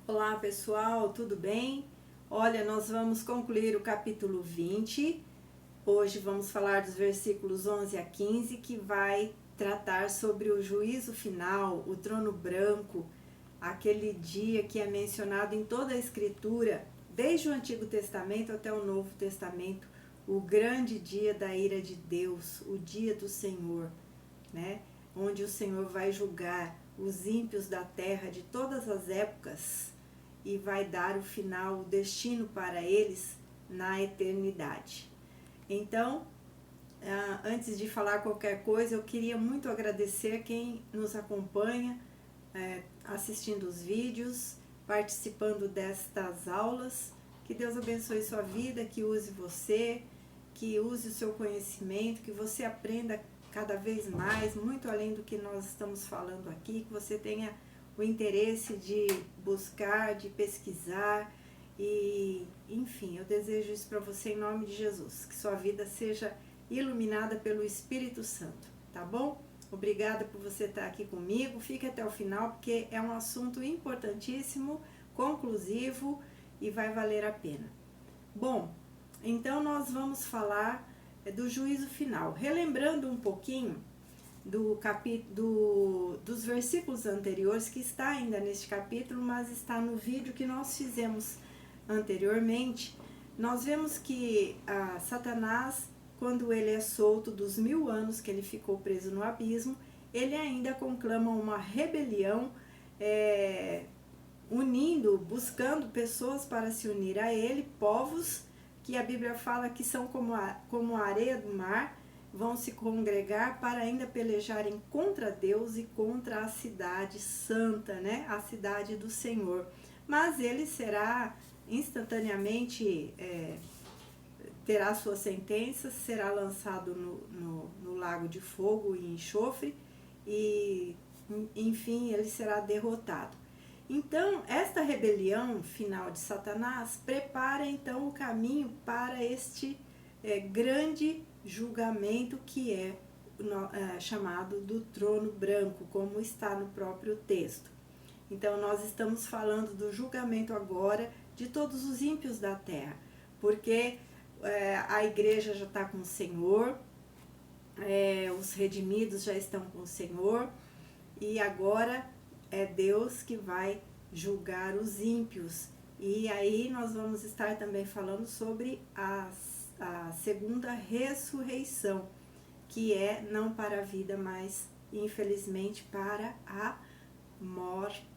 Olá pessoal, tudo bem? Olha, nós vamos concluir o capítulo 20. Hoje vamos falar dos versículos 11 a 15, que vai tratar sobre o juízo final, o trono branco, aquele dia que é mencionado em toda a Escritura, desde o Antigo Testamento até o Novo Testamento, o grande dia da ira de Deus, o dia do Senhor, né? Onde o Senhor vai julgar os ímpios da terra de todas as épocas e vai dar o final, o destino para eles na eternidade. Então, antes de falar qualquer coisa, eu queria muito agradecer quem nos acompanha, assistindo os vídeos, participando destas aulas. Que Deus abençoe sua vida, que use você, que use o seu conhecimento, que você aprenda cada vez mais, muito além do que nós estamos falando aqui, que você tenha o interesse de buscar, de pesquisar e, enfim, eu desejo isso para você em nome de Jesus, que sua vida seja iluminada pelo Espírito Santo, tá bom? Obrigada por você estar aqui comigo, fique até o final porque é um assunto importantíssimo, conclusivo e vai valer a pena. Bom, então nós vamos falar do juízo final, relembrando um pouquinho dos versículos anteriores, que está ainda neste capítulo, mas está no vídeo que nós fizemos anteriormente. Nós vemos que Satanás, quando ele é solto dos 1000 anos que ele ficou preso no abismo, ele ainda conclama uma rebelião, buscando pessoas para se unir a ele, povos que a Bíblia fala que são como a areia do mar, vão se congregar para ainda pelejarem contra Deus e contra a cidade santa, né? A cidade do Senhor. Mas ele será instantaneamente, terá sua sentença, será lançado no lago de fogo e enxofre e, enfim, ele será derrotado. Então, esta rebelião final de Satanás prepara então o caminho para este grande julgamento que é chamado do trono branco, como está no próprio texto. Então, nós estamos falando do julgamento agora de todos os ímpios da terra, porque a igreja já está com o Senhor, os redimidos já estão com o Senhor, e agora é Deus que vai julgar os ímpios. E aí nós vamos estar também falando sobre a segunda ressurreição, que é não para a vida, mas infelizmente para a morte.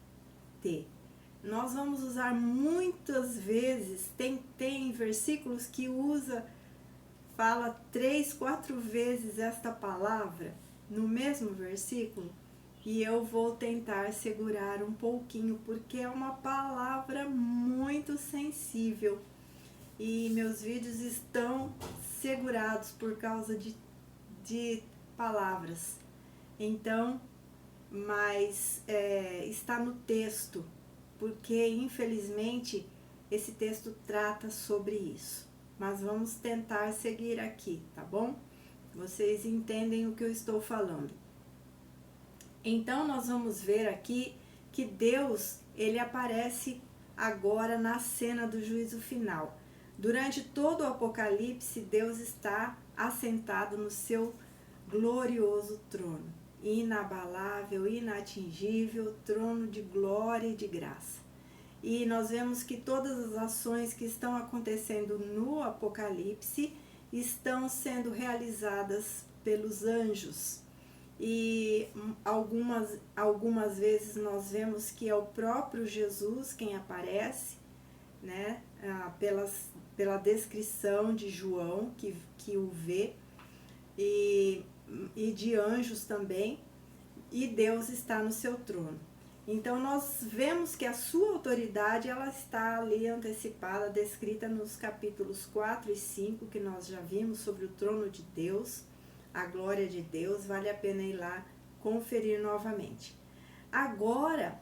Nós vamos usar muitas vezes, tem versículos que fala 3, 4 vezes esta palavra no mesmo versículo, e eu vou tentar segurar um pouquinho, porque é uma palavra muito sensível. E meus vídeos estão segurados por causa de palavras. Então, mas está no texto, porque infelizmente esse texto trata sobre isso. Mas vamos tentar seguir aqui, tá bom? Vocês entendem o que eu estou falando. Então nós vamos ver aqui que Deus, ele aparece agora na cena do juízo final. Durante todo o Apocalipse, Deus está assentado no seu glorioso trono, inabalável, inatingível, trono de glória e de graça. E nós vemos que todas as ações que estão acontecendo no Apocalipse estão sendo realizadas pelos anjos. E algumas vezes nós vemos que é o próprio Jesus quem aparece, né? Pela descrição de João, que o vê, e de anjos também, e Deus está no seu trono. Então nós vemos que a sua autoridade, ela está ali antecipada, descrita nos capítulos 4 e 5, que nós já vimos sobre o trono de Deus, a glória de Deus. Vale a pena ir lá conferir novamente. Agora,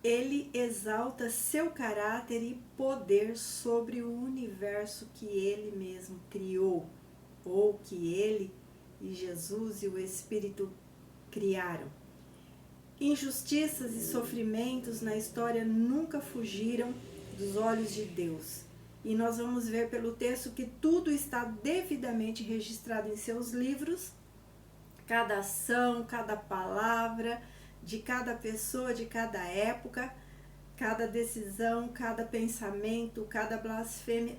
ele exalta seu caráter e poder sobre o universo que ele mesmo criou, ou que ele e Jesus e o Espírito criaram. Injustiças e sofrimentos na história nunca fugiram dos olhos de Deus. E nós vamos ver pelo texto que tudo está devidamente registrado em seus livros, cada ação, cada palavra de cada pessoa, de cada época, cada decisão, cada pensamento, cada blasfêmia,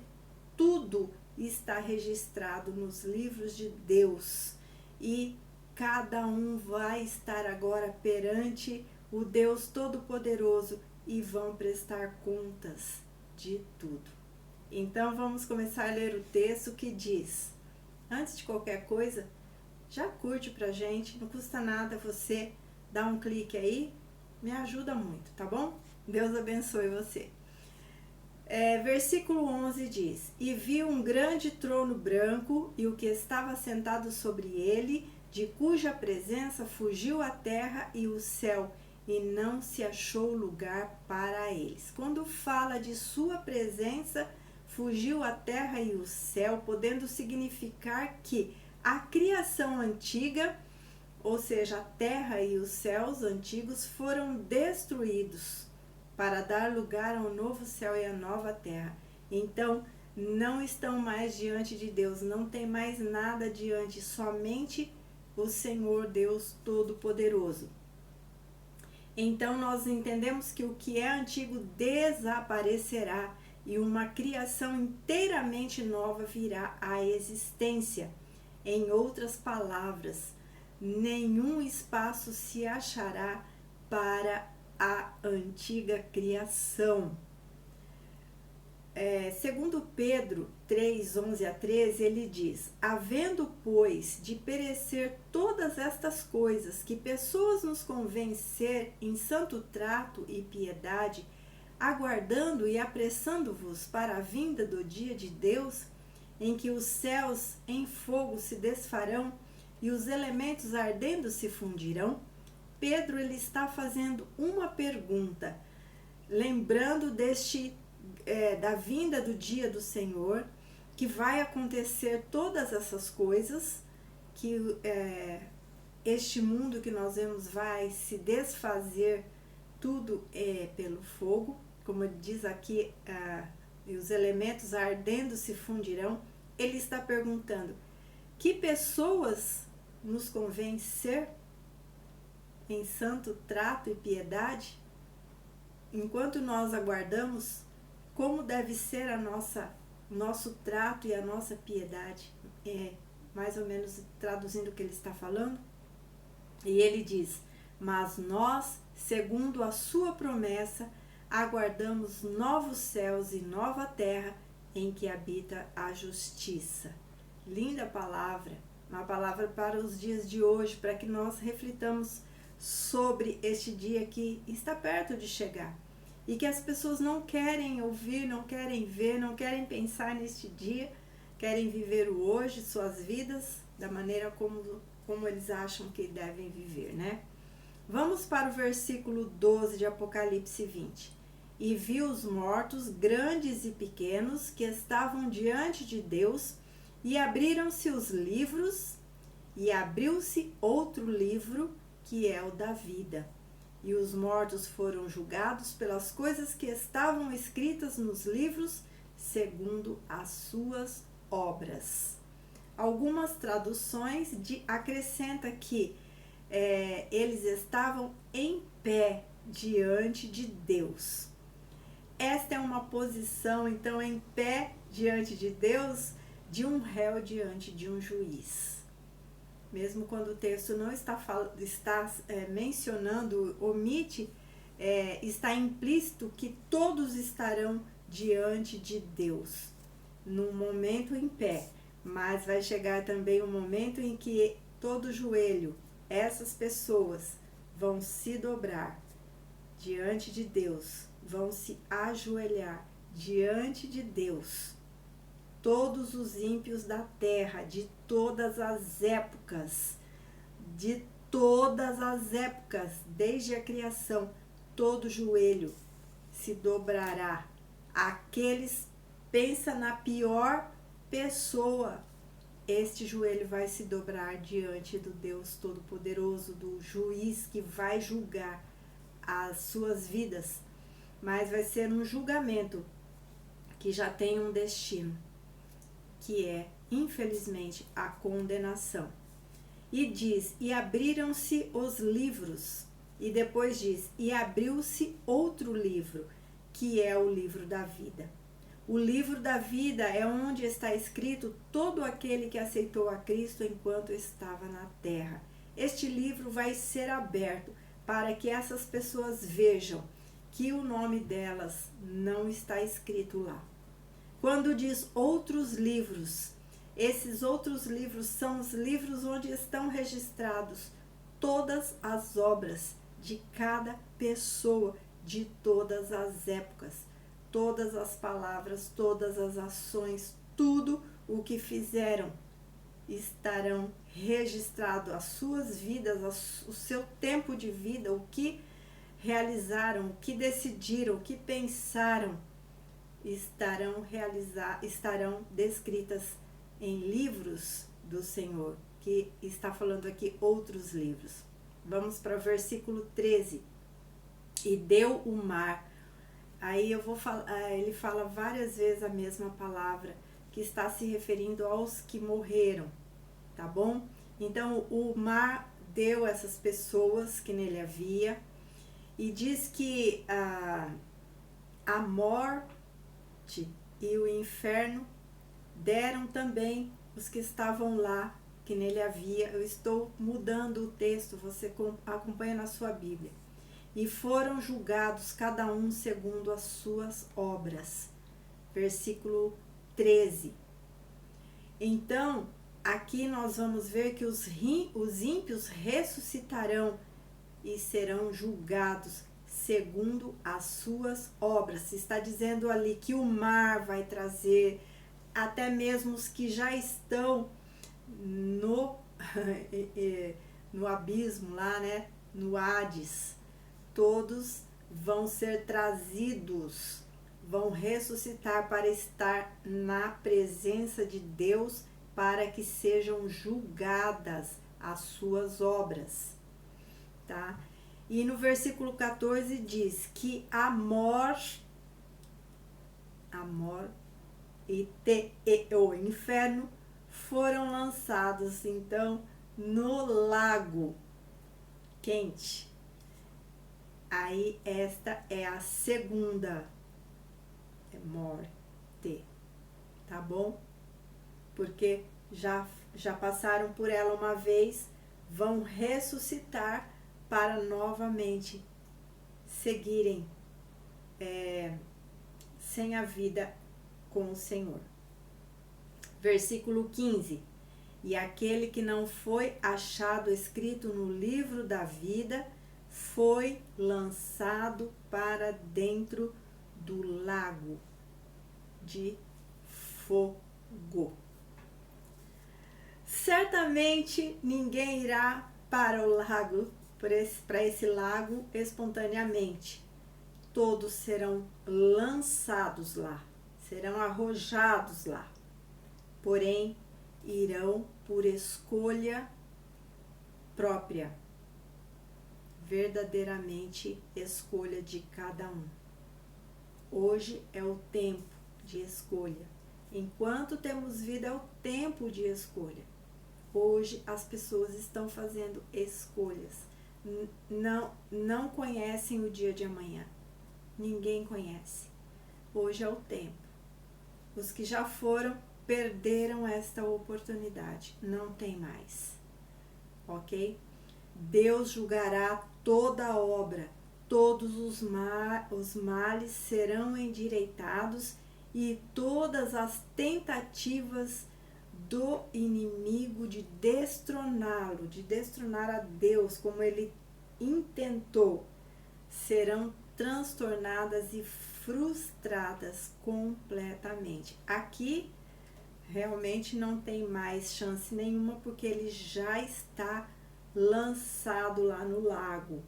tudo está registrado nos livros de Deus. E cada um vai estar agora perante o Deus Todo-Poderoso e vão prestar contas de tudo. Então vamos começar a ler o texto que diz, antes de qualquer coisa, já curte pra gente, não custa nada você dar um clique aí, me ajuda muito, tá bom? Deus abençoe você. Versículo 11 diz, e vi um grande trono branco e o que estava sentado sobre ele, de cuja presença fugiu a terra e o céu, e não se achou lugar para eles. Quando fala de sua presença, fugiu a terra e o céu, podendo significar que a criação antiga, ou seja, a terra e os céus antigos, foram destruídos para dar lugar ao novo céu e à nova terra. Então, não estão mais diante de Deus, não tem mais nada diante, somente o Senhor Deus Todo-Poderoso. Então, nós entendemos que o que é antigo desaparecerá e uma criação inteiramente nova virá à existência. Em outras palavras, nenhum espaço se achará para a antiga criação. Segundo Pedro 3, 11 a 13, ele diz, havendo, pois, de perecer todas estas coisas, que pessoas nos convencer em santo trato e piedade, aguardando e apressando-vos para a vinda do dia de Deus, em que os céus em fogo se desfarão e os elementos ardendo se fundirão, Pedro ele está fazendo uma pergunta, lembrando da vinda do dia do Senhor, que vai acontecer todas essas coisas, que este mundo que nós vemos vai se desfazer, tudo pelo fogo, como diz aqui, e os elementos ardendo se fundirão. Ele está perguntando, que pessoas nos convém ser em santo trato e piedade? Enquanto nós aguardamos, como deve ser nosso trato e a nossa piedade? Mais ou menos traduzindo o que ele está falando. E ele diz, mas nós, segundo a sua promessa, aguardamos novos céus e nova terra em que habita a justiça. Linda palavra, uma palavra para os dias de hoje, para que nós reflitamos sobre este dia que está perto de chegar. E que as pessoas não querem ouvir, não querem ver, não querem pensar neste dia, querem viver o hoje, suas vidas, da maneira como eles acham que devem viver, né? Vamos para o versículo 12 de Apocalipse 20. E vi os mortos, grandes e pequenos, que estavam diante de Deus, e abriram-se os livros, e abriu-se outro livro, que é o da vida. E os mortos foram julgados pelas coisas que estavam escritas nos livros, segundo as suas obras. Algumas traduções acrescentam que eles estavam em pé diante de Deus. Esta é uma posição, então, em pé diante de Deus, de um réu diante de um juiz. Mesmo quando o texto não está mencionando, omite, está implícito que todos estarão diante de Deus, num momento em pé. Mas vai chegar também um momento em que todo joelho, essas pessoas, vão se dobrar diante de Deus, vão se ajoelhar diante de Deus. Todos os ímpios da terra, de todas as épocas, desde a criação, todo joelho se dobrará. Pensa na pior pessoa este joelho vai se dobrar diante do Deus Todo-Poderoso, do juiz que vai julgar as suas vidas, mas vai ser um julgamento que já tem um destino, que é, infelizmente, a condenação. E diz, e abriram-se os livros, e depois diz, e abriu-se outro livro, que é o livro da vida. O livro da vida é onde está escrito todo aquele que aceitou a Cristo enquanto estava na terra. Este livro vai ser aberto para que essas pessoas vejam que o nome delas não está escrito lá. Quando diz outros livros, esses outros livros são os livros onde estão registrados todas as obras de cada pessoa, de todas as épocas, todas as palavras, todas as ações, tudo o que fizeram estarão registrados, as suas vidas, o seu tempo de vida, o que realizaram, o que decidiram, o que pensaram, estarão descritas em livros do Senhor, que está falando aqui outros livros. Vamos para o versículo 13. E deu o mar. Aí eu vou falar, ele fala várias vezes a mesma palavra, que está se referindo aos que morreram, tá bom? Então o mar deu essas pessoas que nele havia, e diz que a morte e o inferno deram também os que estavam lá, que nele havia. Eu estou mudando o texto, você acompanha na sua Bíblia. E foram julgados cada um segundo as suas obras. Versículo 13. Então, aqui nós vamos ver que os ímpios ressuscitarão e serão julgados segundo as suas obras. Está dizendo ali que o mar vai trazer até mesmo os que já estão no abismo lá, né? No Hades. Todos vão ser trazidos, vão ressuscitar para estar na presença de Deus, para que sejam julgadas as suas obras, tá? E no versículo 14 diz que o inferno foram lançados, então, no lago quente. Aí esta é a segunda morte, tá bom? Porque já passaram por ela uma vez, vão ressuscitar para novamente seguirem sem a vida com o Senhor. Versículo 15. E aquele que não foi achado escrito no livro da vida foi lançado para dentro do lago de fogo. Certamente ninguém irá para o lago, para esse lago espontaneamente. Todos serão lançados lá, serão arrojados lá. Porém, irão por escolha própria, verdadeiramente escolha de cada um. Hoje é o tempo de escolha. Enquanto temos vida, é o tempo de escolha. Hoje as pessoas estão fazendo escolhas. Não conhecem o dia de amanhã. Ninguém conhece. Hoje é o tempo. Os que já foram perderam esta oportunidade. Não tem mais. Ok? Deus julgará toda a obra. Todos os males serão endireitados e todas as tentativas do inimigo de destroná-lo, de destronar a Deus como ele intentou, serão transtornadas e frustradas completamente. Aqui realmente não tem mais chance nenhuma, porque ele já está lançado lá no lago,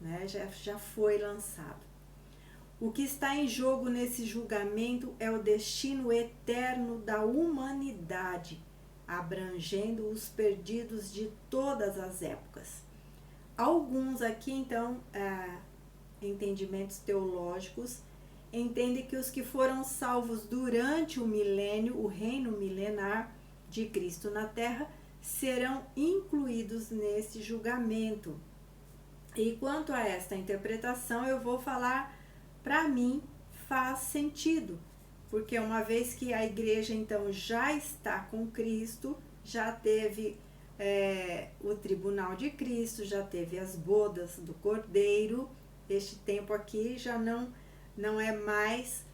né? Já foi lançado. O que está em jogo nesse julgamento é o destino eterno da humanidade, abrangendo os perdidos de todas as épocas. Alguns aqui, então, entendimentos teológicos, entendem que os que foram salvos durante o milênio, o reino milenar de Cristo na Terra, serão incluídos nesse julgamento. E quanto a esta interpretação, eu vou falar, para mim, faz sentido, porque uma vez que a igreja, então, já está com Cristo, já teve o tribunal de Cristo, já teve as bodas do Cordeiro, este tempo aqui já não é mais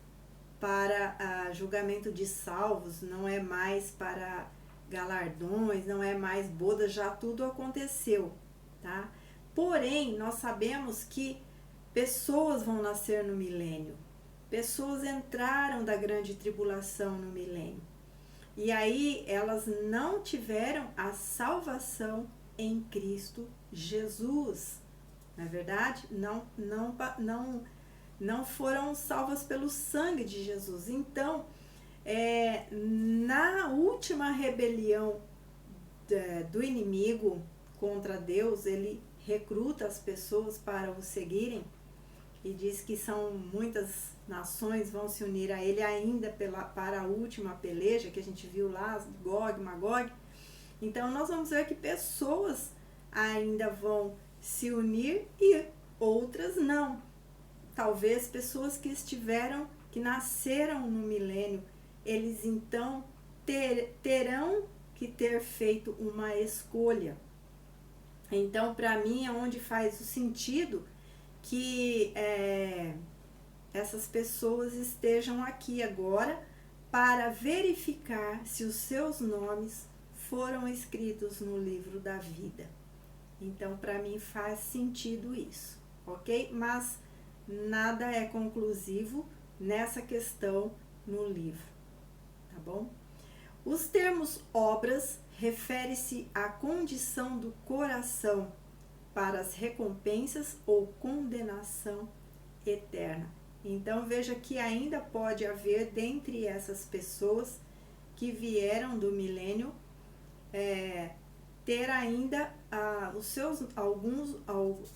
para julgamento de salvos, não é mais para galardões, não é mais boda, já tudo aconteceu, tá? Porém, nós sabemos que pessoas vão nascer no milênio, pessoas entraram da grande tribulação no milênio, e aí elas não tiveram a salvação em Cristo Jesus, não é verdade? Não foram salvas pelo sangue de Jesus. Então, na última rebelião do inimigo contra Deus, ele recruta as pessoas para o seguirem e diz que são muitas nações vão se unir a ele ainda para a última peleja que a gente viu lá, Gog, Magog. Então nós vamos ver que pessoas ainda vão se unir e outras não. Talvez pessoas que nasceram no milênio, eles então terão que ter feito uma escolha. Então, para mim, é onde faz o sentido que essas pessoas estejam aqui agora para verificar se os seus nomes foram escritos no livro da vida. Então, para mim, faz sentido isso, ok? Mas nada é conclusivo nessa questão no livro, tá bom? Os termos obras refere-se à condição do coração para as recompensas ou condenação eterna. Então veja que ainda pode haver dentre essas pessoas que vieram do milênio ter ainda os seus alguns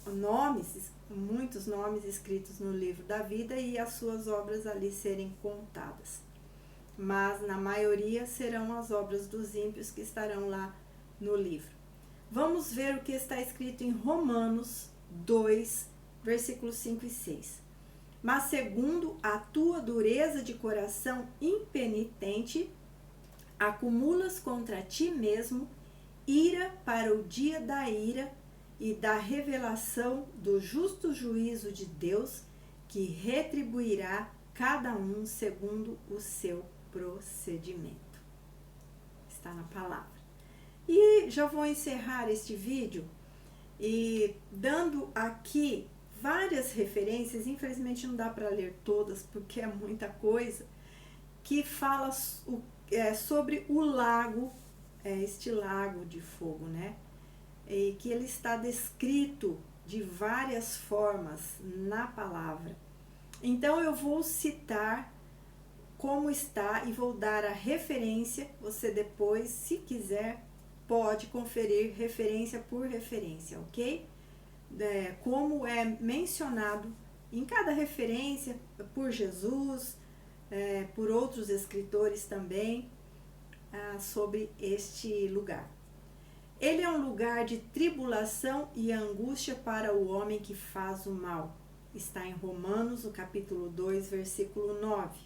nomes, muitos nomes escritos no livro da vida e as suas obras ali serem contadas. Mas na maioria serão as obras dos ímpios que estarão lá no livro. Vamos ver o que está escrito em Romanos 2, versículos 5 e 6. Mas segundo a tua dureza de coração impenitente, acumulas contra ti mesmo ira para o dia da ira e da revelação do justo juízo de Deus, que retribuirá cada um segundo o seu procedimento. Está na palavra. E já vou encerrar este vídeo e dando aqui várias referências, infelizmente não dá para ler todas porque é muita coisa, que fala sobre o lago, este lago de fogo, né? E que ele está descrito de várias formas na palavra. Então eu vou citar como está e vou dar a referência. Você depois, se quiser, pode conferir referência por referência, ok? Como é mencionado em cada referência por Jesus, por outros escritores também, sobre este lugar. Ele é um lugar de tribulação e angústia para o homem que faz o mal. Está em Romanos, no capítulo 2, versículo 9.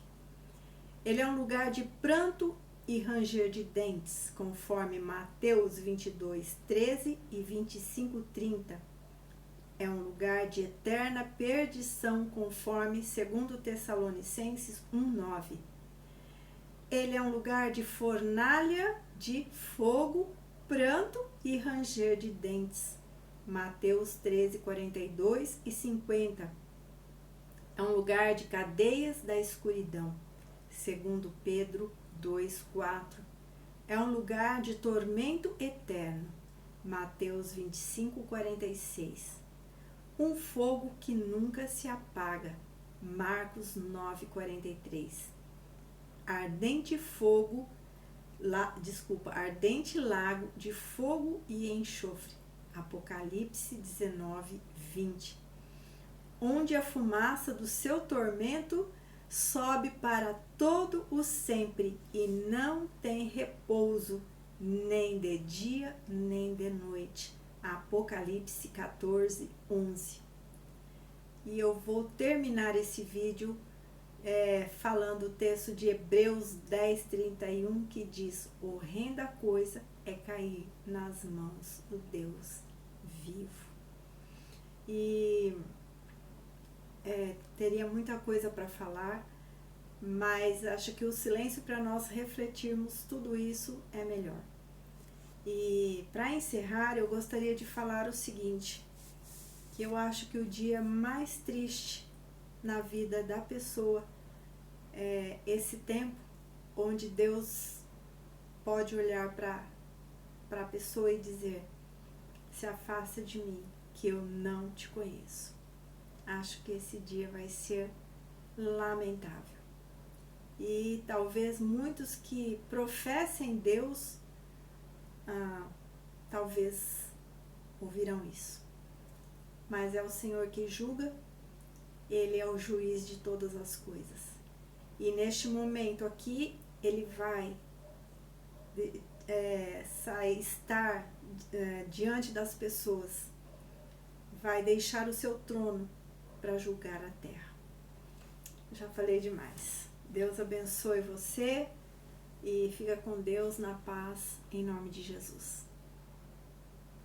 Ele é um lugar de pranto e ranger de dentes, conforme Mateus 22, 13 e 25, 30. É um lugar de eterna perdição, conforme 2 Tessalonicenses 1, 9. Ele é um lugar de fornalha de fogo, pranto e ranger de dentes. Mateus 13, 42 e 50. É um lugar de cadeias da escuridão. 2 Pedro 2, 4. É um lugar de tormento eterno. Mateus 25, 46. Um fogo que nunca se apaga. Marcos 9, 43. Ardente fogo ardente lago de fogo e enxofre. Apocalipse 19, 20. Onde a fumaça do seu tormento sobe para todo o sempre e não tem repouso, nem de dia, nem de noite. Apocalipse 14, 11. E eu vou terminar esse vídeo falando o texto de Hebreus 10, 31, que diz: horrenda coisa é cair nas mãos do Deus vivo. E teria muita coisa para falar, mas acho que o silêncio para nós refletirmos tudo isso é melhor. E para encerrar, eu gostaria de falar o seguinte, que eu acho que o dia mais triste na vida da pessoa é esse tempo onde Deus pode olhar para a pessoa e dizer: se afasta de mim, que eu não te conheço. Acho que esse dia vai ser lamentável. E talvez muitos que professem Deus, talvez ouvirão isso. Mas é o Senhor que julga, Ele é o juiz de todas as coisas. E neste momento aqui, Ele vai estar diante das pessoas, vai deixar o seu trono para julgar a terra. Já falei demais. Deus abençoe você e fica com Deus na paz, em nome de Jesus.